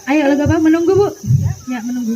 Ayo lagu apa? Menunggu Bu. Ya menunggu.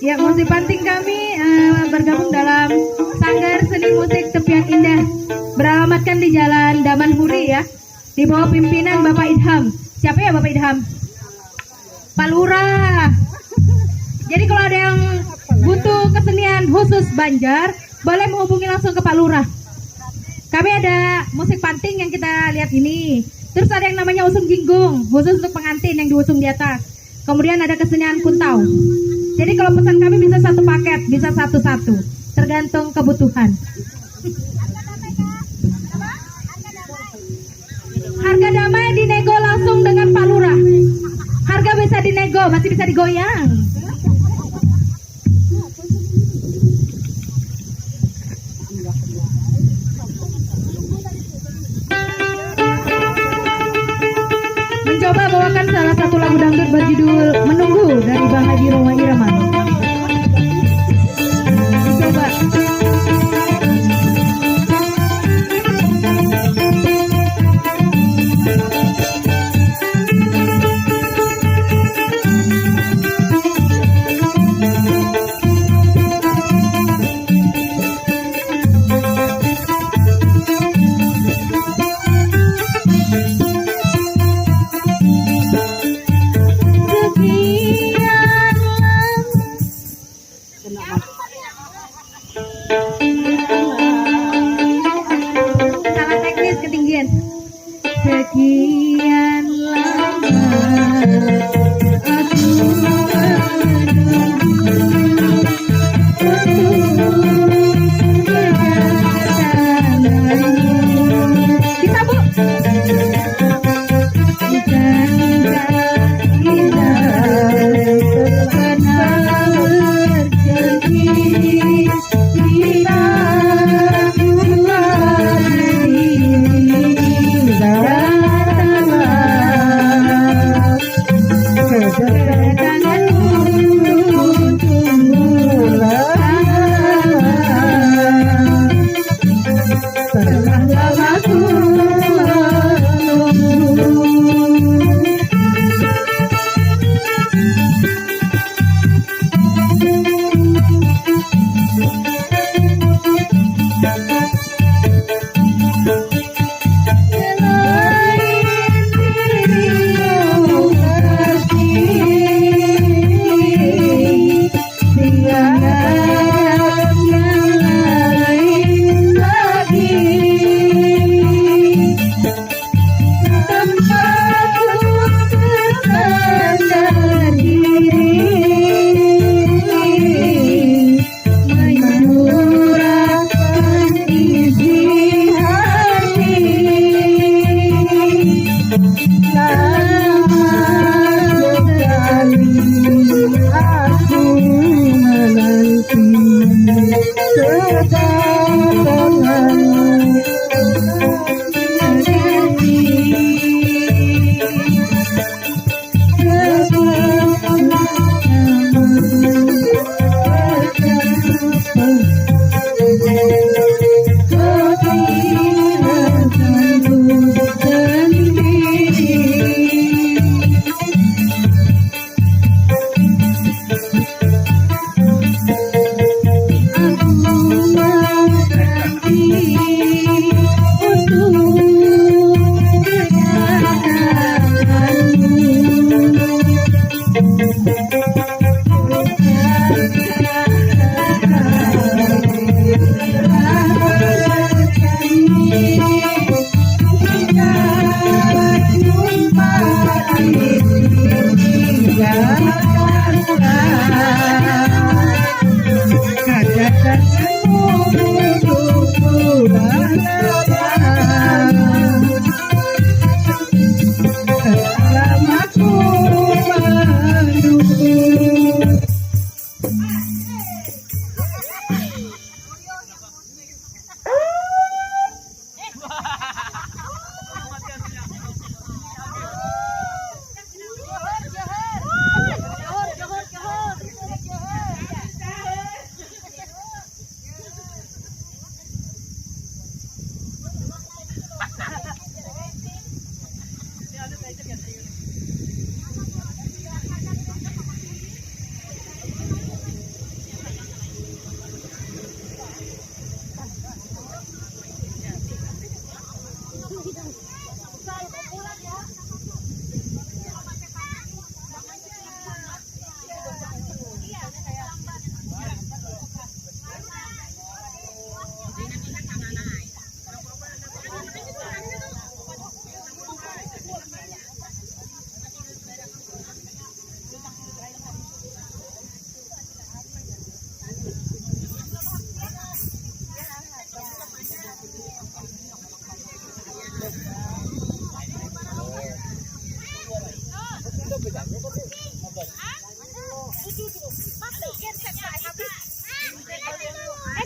Ya, musik panting kami bergabung dalam Sanggar Seni Musik Tepian Indah, beralamatkan di Jalan Daman Huri ya, di bawah pimpinan Bapak Idham. Siapa ya Bapak Idham? Pak Lurah. Jadi kalau ada yang butuh kesenian khusus Banjar, boleh menghubungi langsung ke Pak Lurah. Kami ada musik panting yang kita lihat ini. Terus ada yang namanya usung jinggung, khusus untuk pengantin yang diusung di atas. Kemudian ada kesenian kuntau. Jadi kalau pesan kami bisa satu paket, bisa satu-satu, tergantung kebutuhan. Harga damai dinego langsung dengan Pak Lurah. Harga bisa dinego, masih bisa digoyang. Mencoba bawakan salah satu lagu dangdut berjudul Menunggu dari Bang Haji Roma Irama. Coba.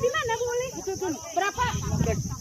Di mana boleh? Berapa?